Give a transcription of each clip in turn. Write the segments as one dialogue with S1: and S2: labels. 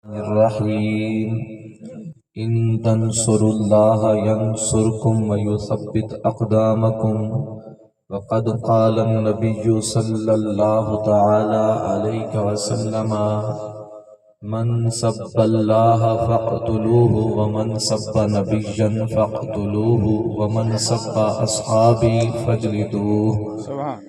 S1: الرحیم ان تنصروا اللہ ینصرکم ویثبت اقدامکم وقد قال النبی صلی اللہ تعالی علیہ وسلم من سب اللہ فاقتلوه ومن سب نبیا فاقتلوه ومن سب اصحابی فاجلدوه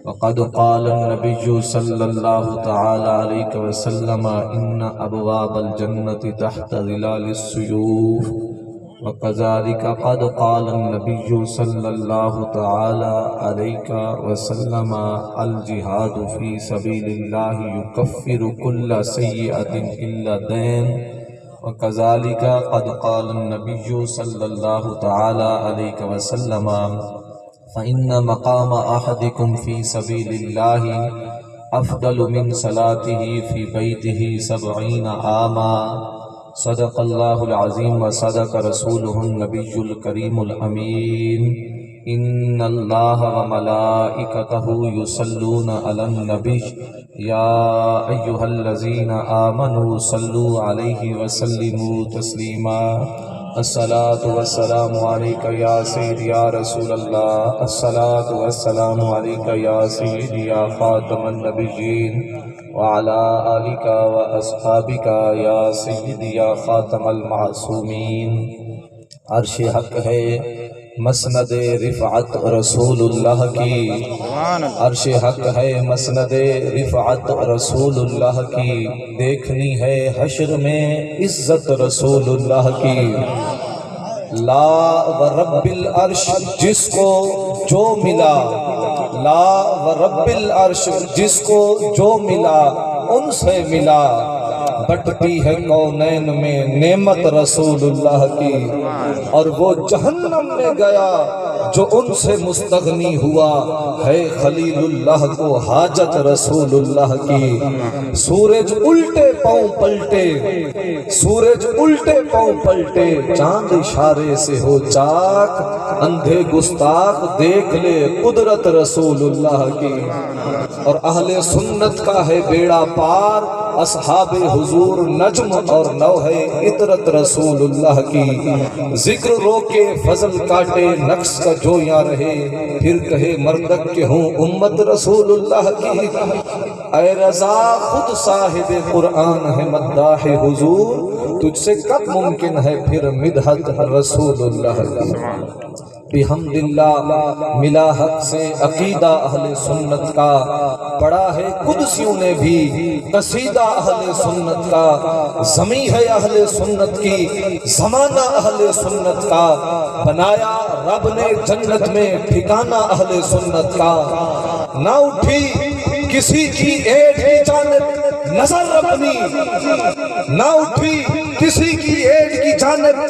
S1: وقد قال النبی صلی اللہ تعالی علیہ وسلم ان ابواب الجنة تحت ظلال السیوف وكذلك قد قال النبي صلى الله تعالى عليك وسلم الجهاد في سبيل الله يكفر كل سيئة إلا دين وكذلك قد قال النبي صلى الله تعالى عليك وسلم فإن مقام أحدكم في سبيل الله أفضل من صلاته في بيته 70 عاما صدق اللہ العظیم وصدق رسولہ النبی الکریم الامین ان اللہ وملائکتہ یصلون علی النبی یا ایہا الذین آمنوا صلوا علیہ وسلموا تسلیما الصلاة والسلام علیکہ یا سیدی یا رسول اللہ الصلاة والسلام علیکہ یا سیدی یا خاتم النبیین وعلى آلك وأصحابك یا سیدی یا خاتم المعصومین عرش حق ہے مسند رفعت رسول اللہ کی عرش حق ہے مسند رفعت رسول اللہ کی دیکھنی ہے حشر میں عزت رسول اللہ کی لا ورب العرش جس کو جو ملا لا ورب العرش جس کو جو ملا ان سے ملا بٹتی ہے کونین میں نعمت رسول اللہ کی اور وہ جہنم میں گیا جو ان سے مستغنی ہوا ہے خلیل اللہ کو حاجت رسول اللہ کی سورج الٹے پاؤں پلٹے سورج الٹے پاؤں پلٹے چاند اشارے سے ہو چاک اندھے گستاخ دیکھ لے قدرت رسول اللہ کی اور اہل سنت کا ہے بیڑا پار اصحاب حضور نجم اور نوحہ عطرت رسول اللہ کی ذکر روکے فضل کاٹے نقص کا جو یا رہے پھر کہے مردک کے ہوں امت رسول اللہ کی اے رضا خود صاحب قرآن ہے مداح حضور تجھ سے کب ممکن ہے پھر مدحت رسول اللہ کی بحمد اللہ ملا حق سے عقیدہ اہل سنت کا پڑھا ہے قدسیوں نے بھی قصیدہ اہل سنت کا زمین ہے اہل سنت کی زمانہ اہل سنت کا بنایا رب نے جنت میں ٹھکانہ اہل سنت کا نہ اٹھی کسی کی ایٹ کی جانب نظر اپنی نہ اٹھی کسی کی ایڈ کی جانب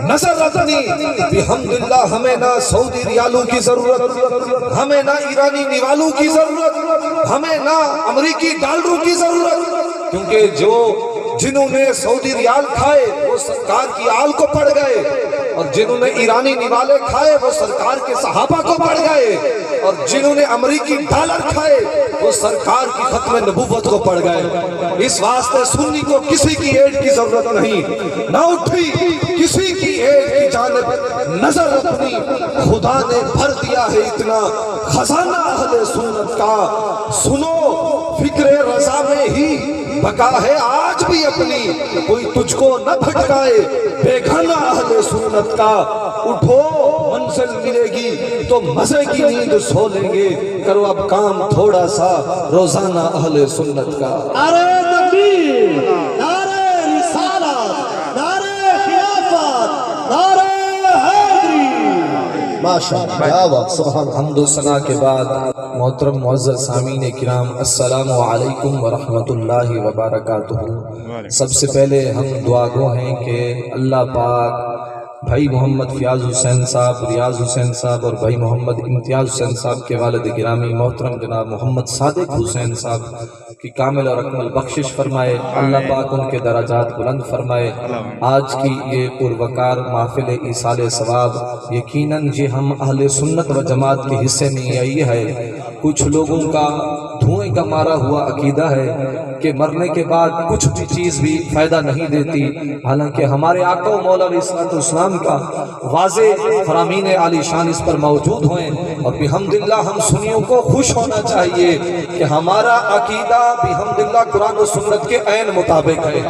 S1: نظر اپنی بحمداللہ ہمیں نہ سعودی ریالوں کی ضرورت ہمیں نہ ایرانی نیوالوں کی ضرورت ہمیں نہ امریکی ڈالروں کی ضرورت کیونکہ جنہوں نے سعودی ریال کھائے وہ سرکار کی آل کو پڑھ گئے اور جنہوں نے ایرانی نیوالے کھائے وہ سرکار کے صحابہ کو پڑھ گئے اور جنہوں نے امریکی ڈالر کھائے وہ سرکار کی ختم نبوت کو پڑھ گئے اس واسطے سنی کو کسی کی ایڈ کی ضرورت نہیں نہ اٹھی کسی کی ایڈ کی جانب نظر اپنی خدا نے بھر دیا ہے اتنا خزانہ اہل سنت کا سنو فکر رضا میں ہی بقا ہے آج بھی اپنی کوئی تجھ کو نہ بھٹکائے بیگانہ اہل سنت کا اٹھو منزل ملے گی تو مزے کی نیند سو لیں گے کرو اب کام تھوڑا سا روزانہ اہل سنت کا
S2: نعرہ تکبیر نعرہ رسالت نعرہ خلافت نعرہ حیدری
S1: ماشاءاللہ سبحان حمد و ثنا کے بعد محترم معزز سامعین کرام السلام علیکم ورحمۃ اللہ وبرکاتہ سب سے پہلے ہم دعا گو ہیں کہ اللہ پاک بھائی محمد فیاض حسین صاحب ریاض حسین صاحب اور بھائی محمد امتیاز حسین صاحب کے والد گرامی محترم جناب محمد صادق حسین صاحب کی کامل اور اکمل بخشش فرمائے اللہ پاک ان کے درجات بلند فرمائے آج کی یہ پروقار محفل ایصال ثواب یقیناً یہ ہم اہل سنت و جماعت کے حصے میں آئی ہے کچھ لوگوں کا دھوئیں دھوئیں کا مارا ہوا عقیدہ ہے کہ مرنے کے بعد کچھ بھی چیز بھی فائدہ نہیں دیتی، حالانکہ ہمارے آقا و مولا علیہ السلام کا واضح فرامین عالی شان اس پر موجود ہوئے، اور بحمدللہ ہم سنیوں کو خوش ہونا چاہیے کہ ہمارا عقیدہ بحمدللہ قرآن و سنت کے عین مطابق ہے۔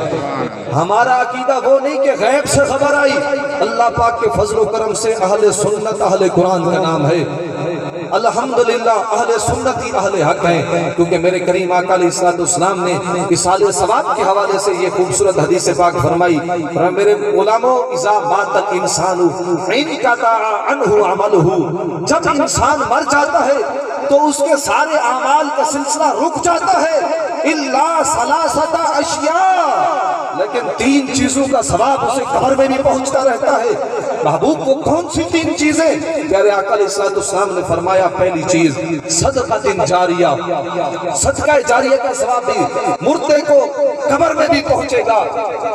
S1: ہمارا عقیدہ وہ نہیں کہ غیب سے خبر آئی، اللہ پاک کے فضل و کرم سے اہل سنت اہل قرآن کا نام ہے، الحمدللہ اہل سنتی اہل حق ہیں، کیونکہ میرے کریم آقا علیہ السلام نے اصال ثواب کے حوالے سے یہ خوبصورت حدیث پاک فرمائی، میرے غلاموں اذا مات الانسان انقطع عنہ عملہ، جب انسان مر جاتا ہے تو اس کے سارے اعمال کا سلسلہ رک جاتا ہے، الا ثلاثۃ اشیاء، لیکن 3 چیزوں کا ثواب اسے قبر میں بھی پہنچتا رہتا ہے۔ محبوب کو کون سی 3 چیزیں؟ پیارے آقا علیہ السلام نے فرمایا پہلی چیز صدقۃ جاریہ، صدقہ جاریہ کا ثواب بھی مردے کو قبر میں بھی پہنچے گا۔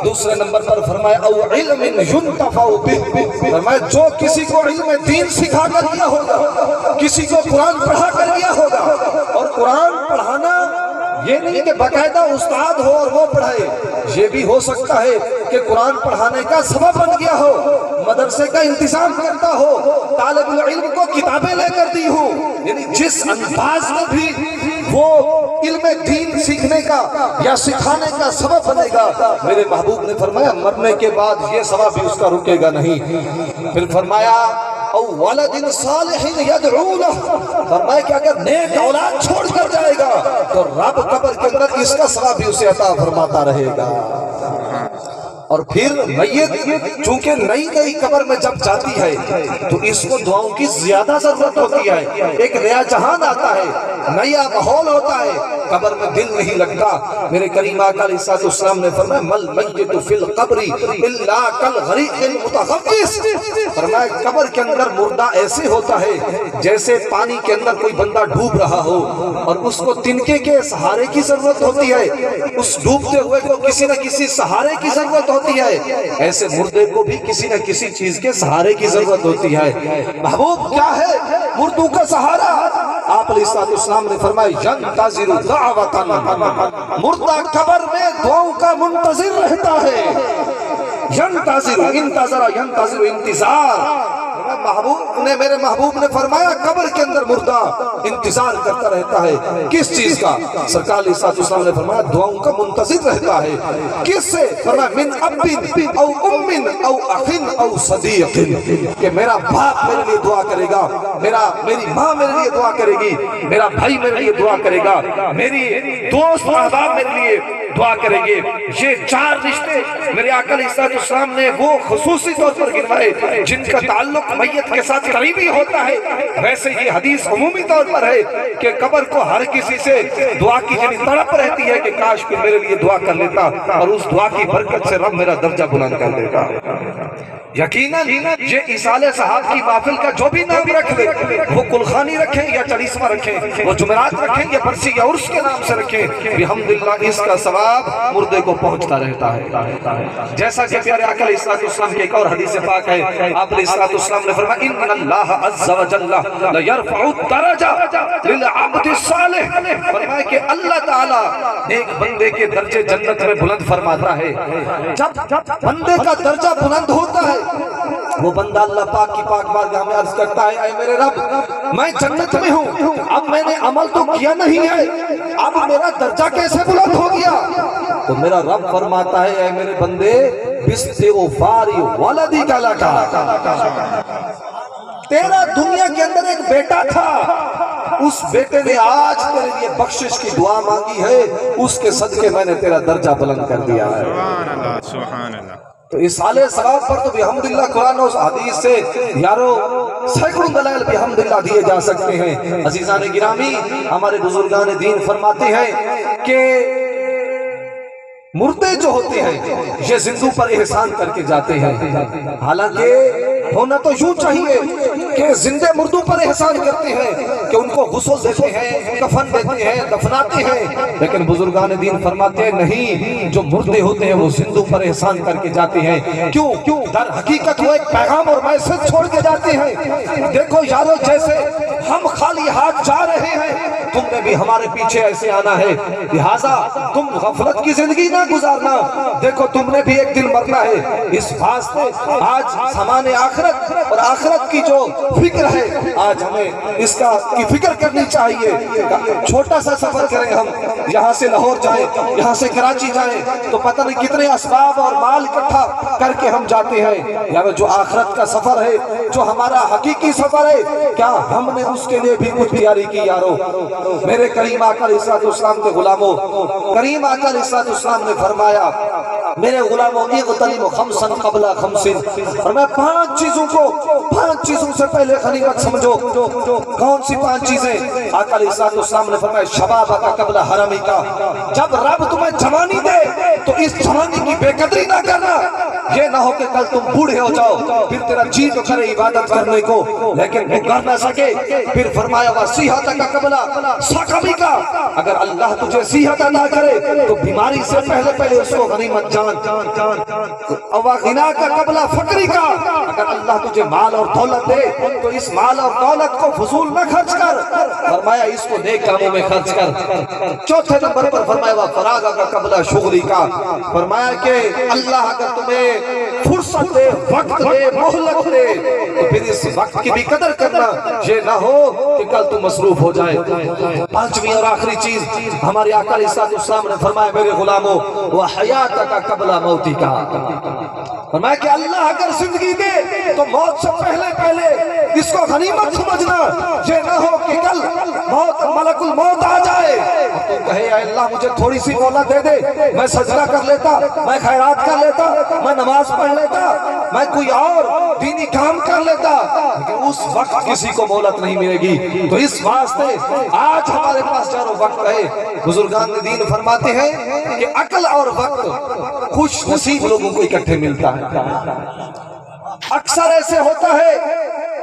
S1: دوسرے نمبر پر فرمایا او علم ينتفع به، فرمایا جو کسی کو علم دین سکھا کر دیا ہوگا، کسی کو قرآن پڑھا کر دیا ہوگا، اور قرآن پڑھانا یہ نہیں کہ باقاعدہ استاد ہو اور وہ پڑھائے، یہ بھی ہو سکتا ہے کہ قرآن پڑھانے کا سبب بن گیا ہو، مدرسے کا انتظام کرتا ہو، طالب العلم کو کتابیں لے کر دی ہو، یعنی جس انداز میں بھی وہ علم دین سیکھنے کا یا سکھانے کا سبب بنے گا، میرے محبوب نے فرمایا مرنے کے بعد یہ ثواب بھی اس کا رکے گا نہیں۔ پھر فرمایا او ولد صالح یدعو لہ، فرمایا کہ اگر نیک اولاد چھوڑ کر جائے گا تو رب قبر کے اندر اس کا ثواب بھی اسے عطا فرماتا رہے گا۔ اور پھر میت چونکہ نئی نئی قبر میں جب جاتی ہے تو اس کو دعاؤں کی زیادہ ضرورت ہوتی ہے، ایک نیا جہان آتا ہے، نیا ماحول ہوتا ہے، قبر میں دل نہیں لگتا۔ میرے کریم آقا علیہ السلام نے فرمایا مل میت فی القبر الا کالغریق المتغمس، فرمایا قبر کے اندر مردہ ایسے ہوتا ہے جیسے پانی کے اندر کوئی بندہ ڈوب رہا ہو اور اس کو تنکے کے سہارے کی ضرورت ہوتی ہے، اس ڈوبتے ہوئے کو کسی نہ کسی سہارے کی ضرورت ہوتی ہے، ایسے مردے کو بھی کسی نہ کسی چیز کے سہارے کی ضرورت ہوتی ہے۔ محبوب کیا ہے مردوں کا سہارا؟ آپ علیہ السلام نے فرمایا ینتظر دعوتنا، مردہ قبر میں دعاؤں کا منتظر رہتا ہے، ینتظر ینتظر انتظار۔ میرے محبوب نے فرمایا قبر کے اندر مردہ انتظار کرتا رہتا ہے، کس چیز کا؟ سرکار علیہ السلام نے فرمایا دعاؤں کا منتظر رہتا ہے، کس سے؟ فرمایا من اب او ام او اخ او صدیق، کہ میرا باپ میرے لیے دعا کرے گا، میری ماں میرے لیے دعا کرے گی، میرا بھائی میرے لیے دعا کرے گا، میری دوست احباب میرے لیے دعا کریں گے۔ یہ 4 رشتے میرے آقا علیہ السلام نے وہ خصوصی طور پر گنوائے جن کا تعلق میت کے ساتھ قریبی ہوتا ہے۔ ویسے یہ حدیث عمومی طور پر ہے کہ قبر کو ہر کسی سے دعا کی جنی تڑپ رہتی ہے کہ کاش کہ میرے لیے دعا کر لیتا اور اس دعا کی برکت سے رب میرا درجہ بلند کر دیتا۔ یقیناً یہ اصال صحاب کی محفل کا جو بھی نام رکھ لے، وہ کلخانی رکھیں یا چڑیسما رکھیں، وہ جمعرات رکھیں یا برسی یا عرس کے نام سے رکھیں، بحمدللہ اس کا ثواب مردے کو پہنچتا رہتا ہے۔ جیسا کہ پیارے آقا علیہ السلام کی ایک اور حدیث پاک ہے، آپ علیہ السلام نے فرمایا ان اللہ عز وجل لیرفع الدرجہ للعبد الصالح، فرمایا کہ اللہ تعالی ایک بندے کے درجے جنت میں بلند فرماتا ہے۔ جب بندے کا درجہ بلند ہوتا ہے وہ بندہ اللہ پاک کی پاک بارگاہ میں عرض کرتا ہے اے میرے رب میں جنت میں ہوں، اب میں نے عمل تو کیا نہیں ہے، اب میرا درجہ کیسے بلند ہو گیا؟ تو میرا رب فرماتا ہے اے میرے بندے باستغفار ولدک لک، تیرا دنیا کے اندر ایک بیٹا تھا، اس بیٹے نے آج تیرے لیے بخشش کی دعا مانگی ہے، اس کے صدقے میں نے تیرا درجہ بلند کر دیا ہے۔
S3: سبحان اللہ سبحان اللہ۔
S1: تو اس اعلی ثواب پر تو بحمدللہ قرآن و حدیث سے یارو سینکڑوں دلائل بحمدللہ دیے جا سکتے ہیں۔ عزیزان گرامی، ہمارے بزرگان دین فرماتے ہیں کہ مردے جو ہوتے ہیں یہ زندوں پر احسان کر کے جاتے ہیں، حالانکہ ہونا تو یوں چاہیے کہ زندے مردوں پر احسان کرتے ہیں کہ ان کو غسل دیتے ہیں، کفن دیتے ہیں، دفناتے ہیں، لیکن بزرگان دین فرماتے ہیں نہیں، جو مردے ہوتے ہیں وہ زندوں پر احسان کر کے جاتے ہیں۔ کیوں؟ در حقیقت وہ ایک پیغام اور میسج چھوڑ کے جاتے ہیں۔ دیکھو یارو، جیسے ہم خالی ہاتھ جا رہے ہیں، تم نے بھی ہمارے پیچھے ایسے آنا ہے، لہٰذا تم غفلت کی زندگی نہ گزارنا۔ دیکھو تم نے بھی ایک دن مرنا ہے، اس واسطے آج سامان آخرت اور آخرت کی جو فکر ہے، آج ہمیں اس کی فکر کرنی چاہیے۔ چھوٹا سا سفر کریں ہم، یہاں سے لاہور جائیں، یہاں سے کراچی جائیں، تو پتہ نہیں کتنے اسباب اور مال اکٹھا کر کے ہم جاتے ہیں۔ یار جو آخرت کا سفر ہے، جو ہمارا حقیقی سفر ہے، کیا ہم نے اس کے لیے بھی کچھ تیاری کی؟ یارو میرے کریم آقا علیہ السلام کے غلاموں، کریم آقا علیہ السلام نے فرمایا میرے غلاموں اغتنموا خمسا قبل خمس، فرمایا 5 چیزوں سے پہلے غنیمت سمجھو۔ کون سی 5 چیزیں؟ آقا علیہ السلام نے فرمایا شبابک قبل حرمک، جب رب تمہیں جوانی دے تو اس جوانی کی بے قدری نہ کرنا، یہ نہ ہو کہ کل تم بوڑھے ہو جاؤ، پھر تیرا جی تو کرے عبادت کرنے کو لیکن وہ کر نہ سکے۔ پھر فرمایا وصیحتک قبل سقمک، اگر اللہ تجھے صحت عطا کرے تو بیماری سے پہلے اس کو غنیمت جان۔ وغناک قبل فقرک، اگر اللہ تجھے مال اور دولت دے تو اس مال اور دولت کو فضول نہ خرچ کر، فرمایا اس کو نیک کاموں میں خرچ کر۔ چوتھے نمبر پر فرمایا فراغک قبل شغلک، فرمایا کہ اللہ اگر تمہیں فرصت دے، وقت دے، مہلت دے تو پھر اس وقت کی بھی قدر کرنا، یہ نہ ہو کہ کل تم مصروف ہو جائے۔ 5ویں اور آخری چیز ہمارے آقا علیہ السلام نے فرمایا میرے غلاموں وحیاتک قبل موتک، فرمایا کہ اللہ اگر زندگی دے تو موت سے پہلے اس کو غنیمت سمجھنا، یہ نہ ہو کہ کل ملک الموت آ جائے اور تو کہے اے اللہ مجھے تھوڑی سی مہلت دے دے، میں سجدہ کر لیتا، میں خیرات کر لیتا، میں نماز پڑھ لیتا، میں کوئی اور دینی کام کر لیتا، لیکن اس وقت کسی کو مہلت نہیں ملے گی۔ تو اس واسطے آج ہمارے پاس چاروں وقت ہے۔ بزرگان دین فرماتے ہیں کہ عقل اور وقت خوش نصیب لوگوں کو اکٹھے ملتا ہے۔ اکثر ایسے ہوتا ہے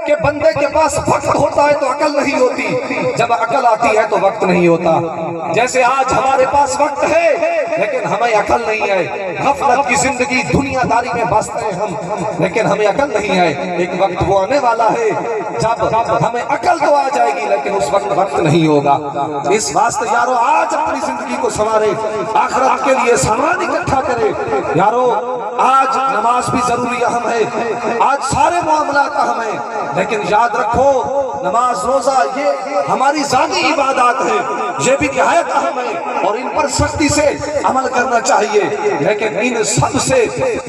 S1: کہ بندے کے پاس وقت ہوتا ہے تو عقل نہیں ہوتی، جب عقل آتی ہے تو وقت نہیں ہوتا۔ جیسے آج ہمارے پاس وقت ہے لیکن ہمیں عقل نہیں ہے، غفلت کی زندگی دنیا داری میں بستے ہیں ہم، لیکن ہمیں عقل نہیں ہے۔ ایک وقت وہ آنے والا ہے جب ہمیں عقل تو آ جائے گی لیکن اس وقت نہیں ہوگا۔ اس واسطے یارو آج اپنی زندگی کو سنوارے، آخرت کے لیے سامان اکٹھا کرے۔ یارو آج نماز بھی ضروری اہم ہے، آج سارے معاملات اہم ہیں، لیکن یاد رکھو نماز روزہ یہ ہماری ذاتی عبادات ہیں، یہ بھی نہایت اہم ہے اور ان پر سختی سے عمل کرنا چاہیے، لیکن ان سب سے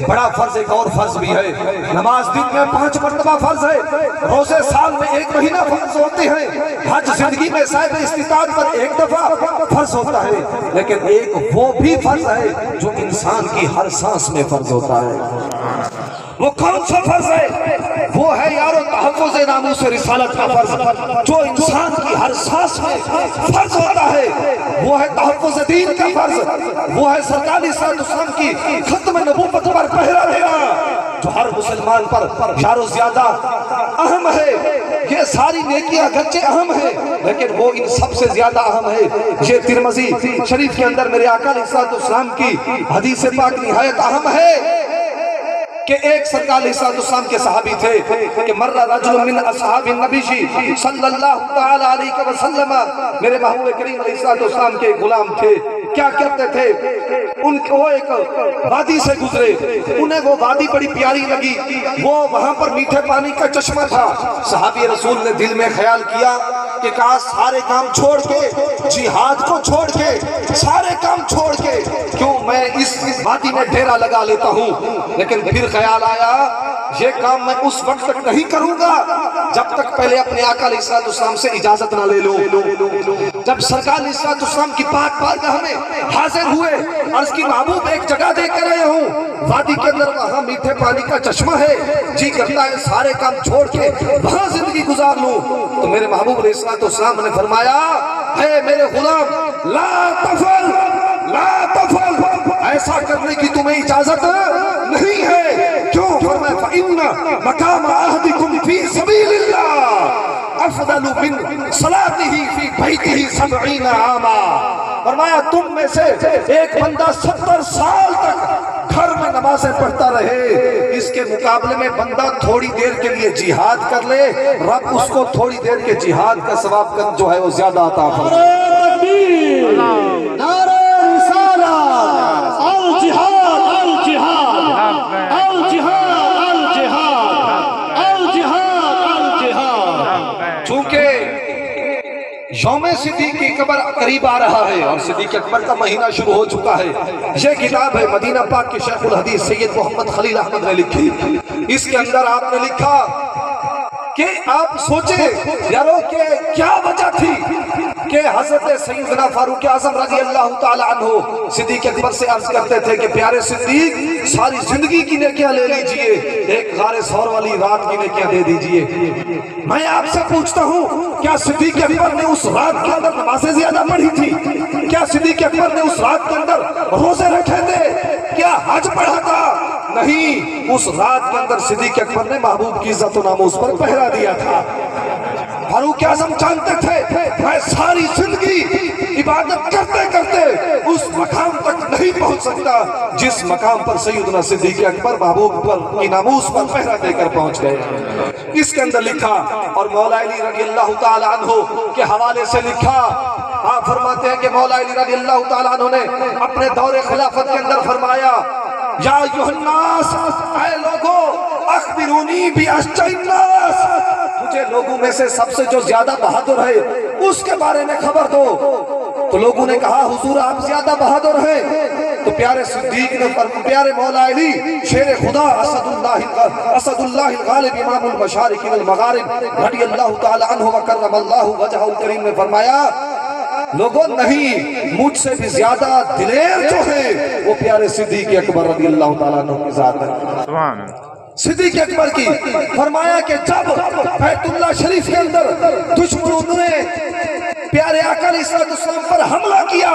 S1: بڑا فرض ایک اور فرض بھی ہے۔ نماز دن میں 5 مرتبہ فرض ہے، روزے سال میں 1 مہینہ فرض ہوتے ہیں، حج زندگی میں صاحب استطاعت پر 1 دفعہ فرض ہوتا ہے، لیکن ایک وہ بھی فرض ہے جو انسان کی ہر سانس میں فرض ہوتا ہے۔ وہ کون سا فرض ہے؟ وہ ہے یارو تحفظ ناموس رسالت کا فرض، جو انسان کی ہر سانس میں فرض ہوتا ہے۔ وہ ہے تحفظ دین کا فرض، وہ ہے سرکار صلی اللہ علیہ وسلم کی ختم نبوت پر پہرا دینا، جو ہر مسلمان پر یارو زیادہ اہم ہے۔ یہ ساری نیکیاں گچے اہم ہیں لیکن وہ ان سب سے زیادہ اہم ہے۔ یہ ترمذی شریف کے اندر میرے آقا علیہ السلام کی حدیث پاک نہایت اہم ہے کہ ایک سرکار علیہ السلام کے صحابی تھے کہ مرہ رجل من اصحاب النبی صلی اللہ تعالی علیہ وسلم، میرے محبوب کریم علیہ السلام کے غلام تھے۔ کیا کرتے تھے؟ ان کو ایک وادی سے گزرے، انہیں وہ وادی بڑی پیاری لگی، وہ وہاں پر میٹھے پانی کا چشمہ تھا۔ صحابی رسول نے دل میں خیال کیا کہ کاش سارے کام چھوڑ کے، جہاد کو چھوڑ کے، سارے کام چھوڑ کے کیوں میں اس وادی میں ڈیرا لگا لیتا ہوں، لیکن پھر خیال آیا یہ کام میں اس وقت تک نہیں کروں گا جب تک پہلے اپنے آقا علیہ السلام سے اجازت نہ لے لو۔ جب سرکار علیہ السلام کی پاک بارگاہ میں حاضر ہوئے، عرض کی محبوب ایک جگہ دیکھ کر آیا ہوں، وادی کے اندر وہاں میٹھے پانی کا چشمہ ہے، جی کرتا ہے سارے کام چھوڑ کے وہاں زندگی گزار لوں۔ تو میرے محبوب علیہ السلام نے فرمایا اے میرے غلام لا تفعل، لا تفعل، ایسا کرنے کی تمہیں اجازت نہیں ہے۔ کیوں؟ فرمایا فَإِنَّ مَقَامَ أَحَدِكُمْ فِي سَبِيلِ اللَّهِ،
S4: افضل من صلاته فی بیتہ 70 عاما. فرمایا تم میں سے ایک بندہ 70 سال تک گھر میں نمازیں پڑھتا رہے، اس کے مقابلے میں بندہ تھوڑی دیر کے لیے جہاد کر لے، رب اس کو تھوڑی دیر کے جہاد کا ثواب جو ہے وہ زیادہ عطا فرمائے.
S2: نعرہ تکبیر، نعرہ رسالت، الجہاد الجہاد الجہاد الجہاد الجہاد الجہاد.
S4: چونکہ یوم صدیق کی قبر قریب آ رہا ہے اور صدیق اکبر کا مہینہ شروع ہو چکا ہے. یہ کتاب ہے مدینہ پاک کے شیخ الحدیث سید محمد خلیل احمد نے لکھی. اس کے اندر آپ نے لکھا کہ آپ سوچیں یارو کہ کیا وجہ تھی کہ حضرت سیدنا فاروق اعظم رضی اللہ تعالی عنہ صدیق اکبر سے عرض کرتے تھے کہ پیارے صدیق ساری زندگی کی نیکیاں لے لیجئے، ایک غار ثور والی رات کی نیکیاں دے دیجئے. میں آپ سے پوچھتا ہوں کیا صدیق اکبر نے اس رات کے اندر نمازیں زیادہ پڑھی تھی؟ کیا صدیق اکبر نے اس رات کے اندر روزے رکھے تھے؟ کیا حج پڑھا تھا؟ نہیں، اس رات کے اندر صدیق اکبر نے محبوب کی عزت و ناموس پر پہرا دیا تھا. فاروق اعظم جانتے تھے میں ساری زندگی عبادت کرتے کرتے اس مقام تک نہیں پہنچ سکتا جس مقام پر سیدنا صدیق اکبر محبوب پر کی ناموس پر پہرا دے کر پہنچ گئے. اس کے اندر لکھا اور مولا علی رضی اللہ تعالی عنہ کے حوالے سے لکھا. آپ فرماتے ہیں کہ مولا علی رضی اللہ تعالی عنہ نے اپنے دور خلافت کے اندر فرمایا یا ایھا الناس، اے لوگو اخبرونی باشجع الناس، مجھے لوگوں میں سے سب سے جو زیادہ بہادر ہے اس کے بارے میں خبر دو. تو لوگوں نے کہا حضور آپ زیادہ بہادر ہیں. تو پیارے صدیق نے پیارے مولا علی شیر خدا اسد اللہ الغالب امام المشارق والمغارب رضی اللہ تعالی عنہ وکرم اللہ وجہہ الکریم نے فرمایا لوگوں نہیں، مجھ سے بھی زیادہ دلیر جو ہے وہ پیارے صدیق اکبر رضی اللہ تعالیٰ عنہ کی ذات ہے. صدیق اکبر کی فرمایا کہ جب بیت اللہ شریف کے اندر دشمنوں نے پیارے آقا علیہ السلام پر حملہ کیا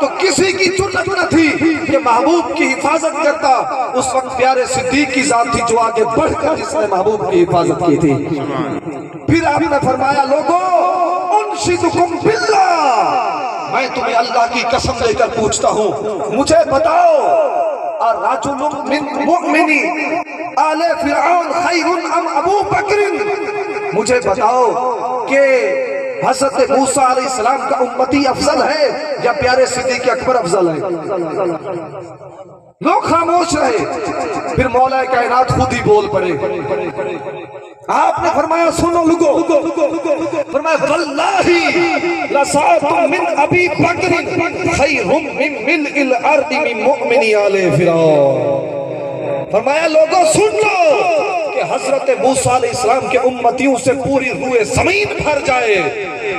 S4: تو کسی کی جرأت نہ تھی کہ محبوب کی حفاظت کرتا. اس وقت پیارے صدیق کی ذات تھی جو آگے بڑھ کر جس نے محبوب کی حفاظت کی تھی. پھر آپ نے فرمایا لوگوں انشدکم باللہ، میں تمہیں اللہ کی قسم لے کر پوچھتا ہوں مجھے بتاؤ الرجل من مؤمن آل فرعون خیر ام ابو بکر، مجھے بتاؤ کہ حضرت موسیٰ علیہ السلام کا امتی افضل ہے یا پیارے صدیق اکبر افضل ہے؟ لوگ خاموش رہے. پھر مولا کائنات خود ہی بول پڑے. آپ نے فرمایا سنو لوگو، فرمایا واللہ لساعت من ابی بکر خیر من ملء الارض من مؤمن آل فرعون. فرمایا لوگوں سن لو کہ حضرت موسیٰ علیہ السلام کے امتیوں سے پوری روئے زمین بھر جائے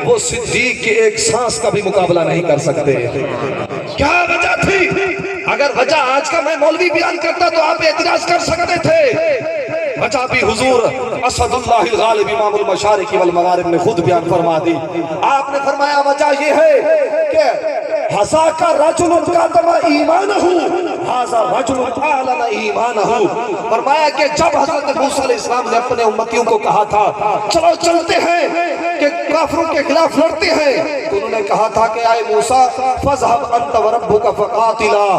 S4: وہ صدیق کے ایک سانس کا بھی مقابلہ نہیں کر سکتے. کیا وجہ تھی؟ اگر وجہ آج کا میں مولوی بیان کرتا تو آپ اعتراض کر سکتے تھے. وجہ بھی حضور اسد اللہ الغالب امام المشارق والمغارب نے خود بیان فرما دی. آپ نے فرمایا وجہ یہ ہے کہ حَسَاكَ رَجُلٌ كَاتَمَ إِيمَانَهُ هَذَا رَجُلٌ أَعْلَنَ إِيمَانَهُ. فرمایا کہ جب حضرت موسیٰ علیہ السلام نے اپنے امتیوں کو کہا تھا چلو چلتے ہیں کہ کافروں کے خلاف لڑتے ہیں تو انہوں نے کہا تھا کہ آئے موسیٰ فَاذْهَبْ أَنْتَ وَرَبُّكَ فَقَاتِلَا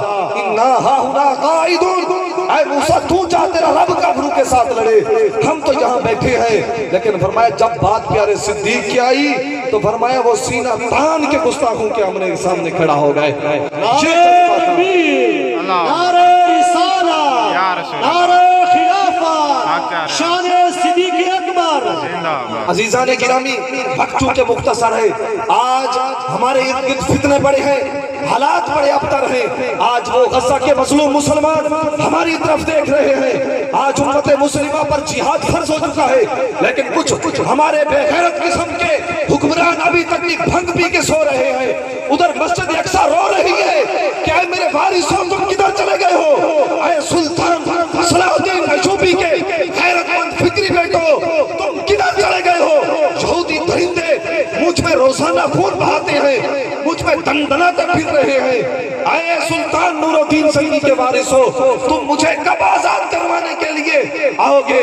S4: إِنَّا هَاهُنَا قَاعِدُونَ. اے موسیٰ تو جا تیرا رب کافروں کے ساتھ لڑے، ہم تو یہاں بیٹھے ہیں. لیکن فرمایا جب بات پیارے صدیق کی آئی تو فرمایا وہ سینہ تان کے گستاخوں کے ہمارے سامنے کھڑا ہو گئے.
S2: نعرہ رسالت، نعرہ خلافت، شان صدیق اکبر.
S4: عزیزان گرامی وقت چونکہ مختصر ہے، آج ہمارے ارد گرد فتنے بڑے ہیں، حالات بڑے ابتر ہیں. آج وہ غزہ کے مظلوم مسلمان ہماری طرف دیکھ رہے ہیں. آج امت مسلمہ پر جہاد فرض ہو چکا ہے لیکن کچھ ہمارے بے غیرت قسم کے حکمران ابھی تک بھی بھنگ پی کے سو رہے ہیں. ادھر مسجد اقصی رو رہی ہے کہ اے میرے وارثوں تم کدھر چلے گئے ہو؟ اے سلطان صلاح الدین ایوبی کے غیرت مند فکری بیٹو تم کدھر چلے گئے ہو؟ یہودی درندے مجھ میں روزانہ خون بہاتے ہیں، مجھ میں دندناتے پھر رہے ہیں. اے سلطان نور الدین سیدی کے وارثو تم مجھے کب آزاد کروانے کے لیے آؤ گے؟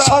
S4: 100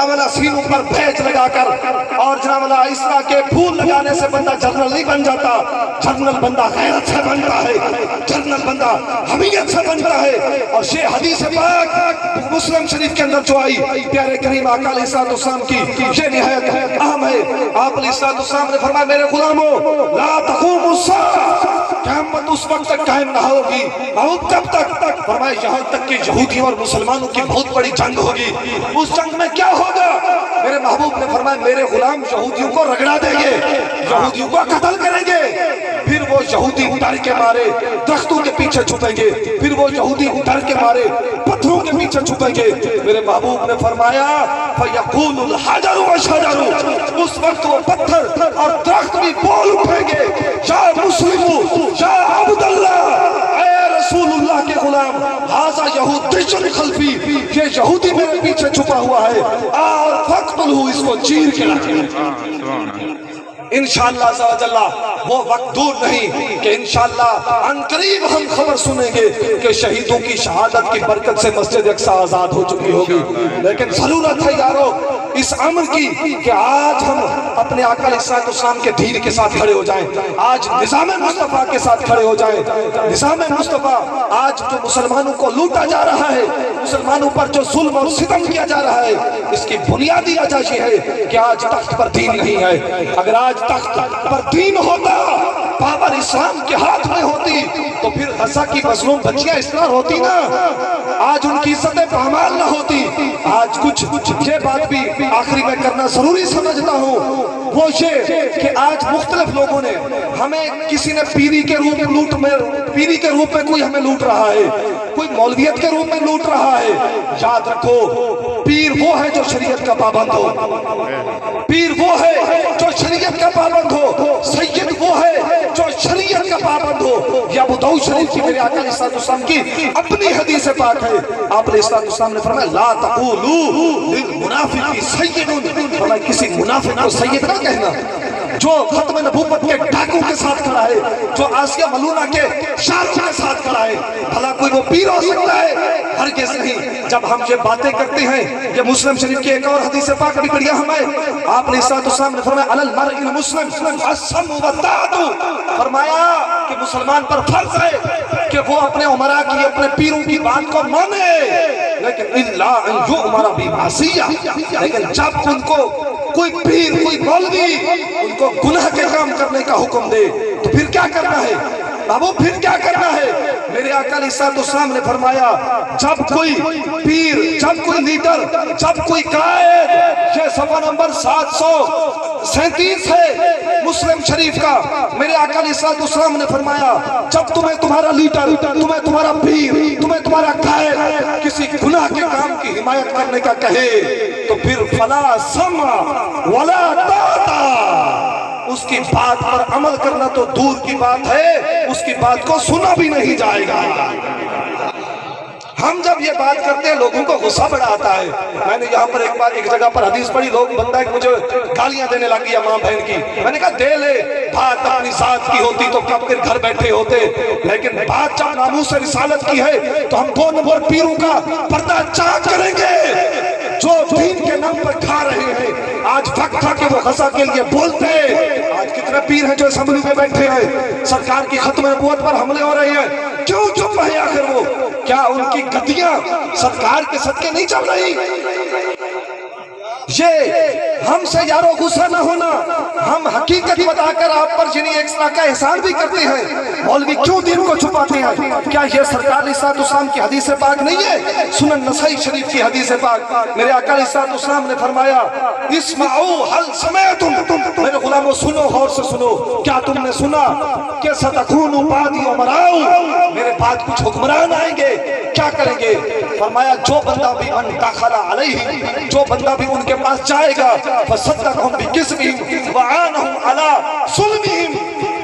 S4: جناب اللہ سینوں پر بھیج لگا کر اور جناب اللہ اس طرح کے پھول لگانے سے بندہ جنرل نہیں بن جاتا. جنرل بندہ غیرت سے بنتا ہے, جنرل بندہ حمیت سے بنتا ہے. اور یہ حدیث پاک مسلم شریف کے اندر جو آئی پیارے کریم آقا علیہ السلام کی یہ نہایت اہم ہے. آپ علیہ السلام نے فرمایا میرے غلاموں لا تقوم الساعہ, قیامت اس وقت تک قائم نہ ہوگی. اور کب تک؟ فرمایا یہاں تک کہ یہودیوں اور مسلمانوں کی بہت بڑی جنگ ہوگی. اس جنگ میں کیا ہوگا؟ میرے محبوب نے فرمایا میرے غلام یہودیوں کو رگڑا دیں گے, یہودیوں کو قتل کریں گے. پھر وہ یہودی ڈر کے مارے درختوں کے پیچھے چھپیں گے, پھر وہ یہودی ڈر کے مارے پتھروں کے پیچھے چھپیں گے. میرے محبوب نے فرمایا فَيَقُولُ الْحَجَرُ وَالشَّجَرُ, اس وقت وہ پتھر اور درخت بھی بول اٹھیں گے یا مسلم یا عبداللہ, اے رسول اللہ کے غلام, ھذا یہودی خلفی, یہ یہودی میرے پیچھے چھپا ہوا ہے, اور فقتلہ, اس کو چیر کے رکھیں. انشاءاللہ عز و جل وہ وقت دور نہیں کہ انشاءاللہ عنقریب ہم خبر سنیں گے کہ شہیدوں کی شہادت کی برکت سے مسجد اقصی آزاد ہو چکی ہوگی. لیکن ضرورت ہے یارو اس امر کی کہ آج ہم اپنے آقا علیہ السلام کے دین کے ساتھ کھڑے ہو جائیں, آج نظام مصطفیٰ کے ساتھ کھڑے ہو جائیں. نظام مصطفیٰ آج جو مسلمانوں کو لوٹا جا رہا ہے, مسلمانوں پر جو ظلم اور ستم کیا جا رہا ہے, اس کی بنیادی وجہ یہ ہے کہ آج تخت پر دین نہیں ہے. اگر آج تخت پر دین ہوتا, پاور اسلام کے ہاتھ میں ہوتی, تو پھر غزہ کی مظلوم بچیاں اس طرح ہوتی نا, آج ان کی عزتیں پامال نہ ہوتی. آج کچھ یہ بات بھی آخری میں کرنا ضروری سمجھتا ہوں, وہ یہ کہ آج مختلف لوگوں نے ہمیں, کسی نے پیری کے روپ میں کوئی ہمیں لوٹ رہا ہے, کوئی مولویت کے روپ میں لوٹ رہا ہے. یاد رکھو پیر وہ ہے جو شریعت کا پابند ہو, پیر وہ ہے جو شریعت کا پابند ہو, سید وہ ہے جو شریعت کا پابند ہو. یہ ابو داؤد شریف کی میرے آقا علیہ السلام کی اپنی حدیث پاک ہے. آپ علیہ السلام نے فرمایا لا تقولوا للمنافق سید, فرمایا کسی منافق کو سید نہ کہنا جو ختم نبوت کے ڈاکوں کے ساتھ کھڑا ہے, جو آسیہ ملونہ کے شاروں کے ساتھ کھڑا ہے. بھلا کوئی وہ پیر ہو سکتا ہے؟ ہرگز نہیں. جب ہم یہ باتیں کرتے ہیں, یہ مسلم شریف کی ایک اور حدیث پاک بھی بڑھیا ہمیں آپ علیہ السلام نے فرمایا علی المرء المسلم السمع والطاعۃ, فرمایا کہ مسلمان پر فرض ہے کہ وہ اپنے امراء کی, اپنے پیروں کی بات کو مانے, لیکن الا ان یؤمر بمعصیہ, لیکن جب ان کو کوئی پیر, کوئی مولوی ان کو گناہ کے کام کرنے کا حکم دے تو پھر کیا کرنا ہے بابو, پھر کیا کرنا ہے؟ میرے آقا علیہ السلام نے فرمایا جب کوئی پیر, جب کوئی لیڈر, جب کوئی قائد, یہ صفحہ نمبر 737 ہے مسلم شریف کا, میرے آقا علیہ السلام نے فرمایا جب تمہیں تمہارا لیڈر, تمہیں تمہارا پیر, تمہیں تمہارا قائد کسی گناہ کے کام کی حمایت کرنے کا کہے تو پھر فلا سمع ولا طاعۃ, اس کی بات پر عمل کرنا تو دور کی بات ہے, اس کی بات کو سنا بھی نہیں جائے گا. ہم جب یہ بات کرتے ہیں لوگوں کو غصہ بڑا آتا ہے. میں نے یہاں پر ایک جگہ پر حدیث پڑھی, لوگ بندہ ایک مجھے گالیاں دینے لگ گیا ماں بہن کی. میں نے کہا دے لے, بات اپنی ذات کی ہوتی تو کب پھر گھر بیٹھے ہوتے, لیکن بات جب ناموس رسالت کی ہے تو ہم 2 نمبر پیروں کا پردہ چاک کریں گے جو دین کے نام پر کھا رہے ہیں. آج وقت تھا کہ وہ غزہ کے لیے بولتے. آج کتنے پیر ہیں جو اسمبلی میں بیٹھے ہیں, سرکار کی ختم نبوت پر حملے ہو رہے ہیں, کیوں چپ ہے آخر وہ؟ کیا ان کی گدیاں سرکار کے صدقے نہیں چل رہی؟ یہ ہم سے یارو غصہ نہ ہونا, ہم حقیقت بتا کر آپ پر جنہیں ایک طرح کا احسان بھی کرتے ہیں. مولوی کیوں دین کو چھپاتے ہیں؟ کیا یہ سرکار علیہ السلام کی حدیث پاک نہیں ہے؟ سنن نسائی شریف کی حدیث پاک, میرے آقا علیہ السلام نے فرمایا اسمعوا هل سمعتم, میرے غلاموں سنو, غور سے سنو, کیا تم نے سنا کہ ستکون بعدی امراء, میرے بعد کچھ حکمران آئیں گے, کیا کریں گے؟ فرمایا جو بندہ بھی من دخل علیہ, جو بندہ بھی ان کے پاس جائے گا فصدقهم بکذبهم وعانهم علی ظلمهم,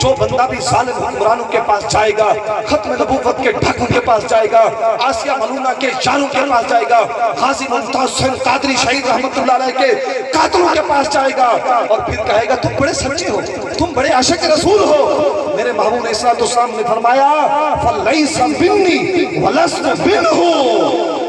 S4: جو بندہ بھی ظالم حکمرانوں کے پاس جائے گا, ختم نبوت کے ڈھکوں کے پاس جائے گا, آسیہ ملونہ کے جاروں کے پاس جائے گا, غازی ممتاز حسین قادری شہید رحمت اللہ علیہ کے قاتلوں کے پاس جائے گا, اور پھر کہے گا تم بڑے سچے ہو, تم بڑے عاشق رسول ہو. میرے محبوب علیہ السلام نے فرمایا فَلَيْسَ مِنِّي وَلَسْتُ مِنْهُ,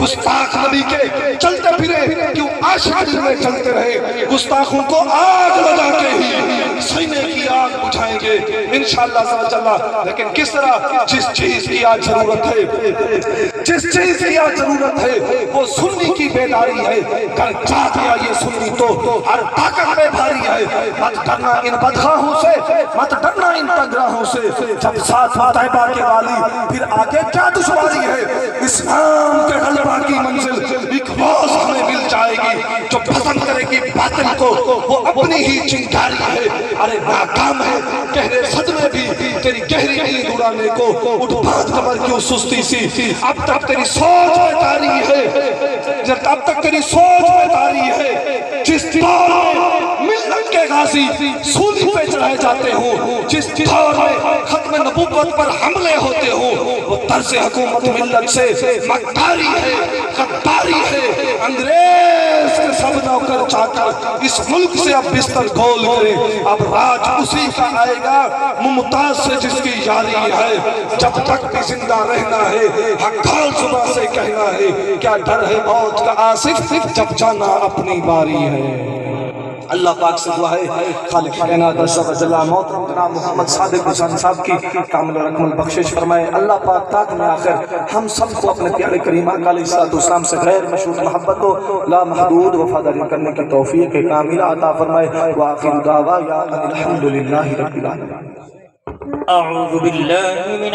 S4: گستاخ نبی کے چلتے پھرے کیوں عاشق دل میں چلتے رہے, گستاخوں کو آگ لگا کے ہی سینے کی آگ بجھائیں گے انشاءاللہ سمجھ اللہ. لیکن کس طرح, جس چیز کی آج ضرورت ہے, جس چیز کی آج ضرورت ہے وہ سنی کی بیداری ہے. کر جا گیا یہ سنی تو ہر طاقت میں بھاری ہے. مت ڈرنا ان بدخواہوں سے, مت ڈرنا ان تگراہوں سے, جب ساتھ طیبہ کے والی پھر آگے کیا دشواری ہے. اسلام کے غلبہ کی منزل ایک روز ہمیں مل جائے گی. جو پسند کرے گی باطل کو وہ اپنی ہی چنگاری ہے. ارے ناکام ہے گہرے صدمے بھی تیری گہری نیند اڑانے کو, اٹھ بات کمر کیوں سستی سی, اب تک تیری سوچ میں تاری ہے, اب تک تیری سوچ میں تاری ہے. جس دور میں ملت کے غازی سولی پہ چڑھائے جاتے ہوں, جس دور میں ختم نبوت پر حملے ہوتے ہوں, وہ طرز حکومت ملت سے مکاری ہے, غداری ہے. انگریز کے سب نوکر چاکر اس ملک سے اب بستر کھول کرے, اب راج اسی کا آئے گا ممتاز سے جس کی یاری ہے. جب تک بھی زندہ رہنا ہے حق کھول صبح سے کہنا ہے, کیا ڈر ہے موت کا آصف جب جانا اپنی باری ہے. اللہ پاک سے دعا ہے خالق کائنات عز و جل محترم جناب محمد صادق حسین صاحب کی کامل و اکمل بخشش فرمائے. اللہ پاک تاک میں آخر ہم سب کو اپنے پیارے کریم آقا علیہ الصلوۃ والسلام سے غیر مشروط محبت کو لا محدود وفاداری کرنے کی توفیق کاملہ عطا فرمائے. وآخر دعوانا الحمدللہ رب العالمین.
S5: اعوذ باللہ من